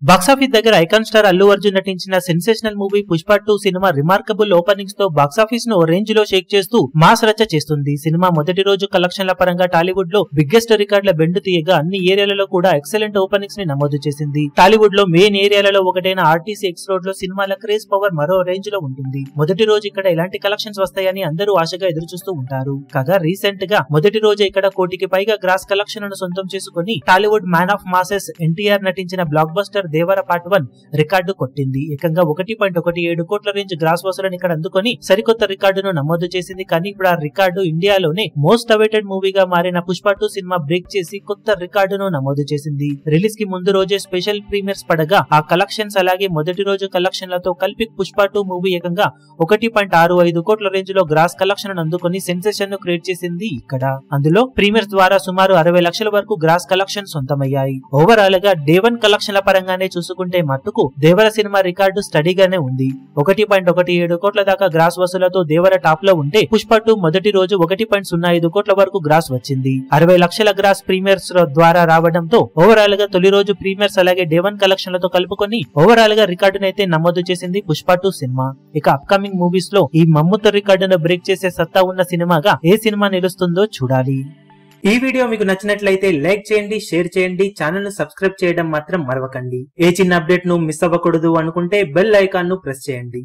Box office దగ్గర icon star Allu Arjun నటించిన sensational movie Pushpa 2 cinema remarkable openings తో బాక్సాఫీస్ ను రేంజ్ లో షేక్ చేస్తూ మాస్ రచ్చ చేస్తుంది. సినిమా మొదటి రోజు కలెక్షన్ల పరంగా టాలీవుడ్ లో బిగ్గెస్ట్ రికార్డుల బెండు తీయగా అన్ని ఏరియాలలో కూడా ఎక్సలెంట్ ఓపెనింగ్స్ ని నమోదు చేసింది. టాలీవుడ్ లో మెయిన్ ఏరియాలలో ఒకటైన ఆర్టీసీ ఎక్స్ రోడ్ లో సినిమాల క్రేజ్ పవర్ మరో రేంజ్ లో ఉంటుంది. మొదటి రోజు ఇక్కడ ఎలాంటి కలెక్షన్స్ వస్తాయని అందరూ ఆశగా ఎదురు చూస్తూ ఉంటారు. కాగా రీసెంట్ గా మొదటి రోజు ఇక్కడ కోటికి పైగా గ్రాస్ కలెక్షన్ సొంతం చేసుకుని Tollywood man of masses NTR నటించిన బ్లాక్ బస్టర్ దేవర పార్ట్ 1 రికార్డు కొట్టింది. ఏకంగా 1.17 కోట్ల రేంజ్ గ్రాస్ వసూలను ఇక్కడ అందుకొని సరికొత్త రికార్డును నమోదు చేసింది. కానీ ఇప్పుడు ఆ రికార్డు ఇండియాలోనే మోస్ట్ అవైటెడ్ మూవీగా మారిన పుష్ప 2 సినిమా బ్రేక్ చేసి కొత్త రికార్డును నమోదు చేసింది. రిలీజ్ కి ముందు రోజే స్పెషల్ ప్రీమియర్స్ పడగా ఆ కలెక్షన్స్ అలాగే మొదటి రోజు కలెక్షన్లతో కలిపి పుష్ప 2 మూవీ ఏకంగా 1.65 కోట్ల రేంజ్ లో గ్రాస్ కలెక్షన్ అందుకొని సెన్సేషన్ ను క్రియేట్ చేసింది. ఇక్కడ అందులో ప్రీమియర్స్ ద్వారా సుమారు 60 లక్షల వరకు గ్రాస్ కలెక్షన్ సొంతమయ్యాయి. ఓవరాల్ గా డే 1 కలెక్షన్ల పరంగానే చూసుకుంటే మట్టుకు దేవర సినిమా రికార్డు స్టడీగానే ఉంది. 1.17 కోట్ల దాకా గ్రాస్ వసూలతో దేవర టాప్ లో ఉంటే పుష్ప 2 మొదటి రోజు 1.05 కోట్ల వరకు గ్రాస్ వచ్చింది. 60 లక్షల గ్రాస్ ప్రీమియర్స్ ద్వారా రావడంతో ఓవరాల్ గా తొలి రోజు ప్రీమియర్స్ అలాగే డే 1 కలెక్షన్లతో కలుపుకొని ఓవరాల్ గా రికార్డునైతే నమోదు చేసింది పుష్ప 2 సినిమా. ఇక అప్కమింగ్ మూవీస్ లో ఈ మమ్ముత రికార్డును బ్రేక్ చేసే సత్తా ఉన్న సినిమాగా ఏ సినిమా నిలుస్తుందో చూడాలి. ఈ వీడియో మీకు నచ్చినట్లయితే లైక్ చేయండి, షేర్ చేయండి, ఛానల్ ను సబ్స్క్రైబ్ చేయడం మాత్రం మరవకండి. ఏ చిన్న అప్డేట్ ను మిస్ అవ్వకూడదు అనుకుంటే బెల్ ఐకాన్ ను ప్రెస్ చేయండి.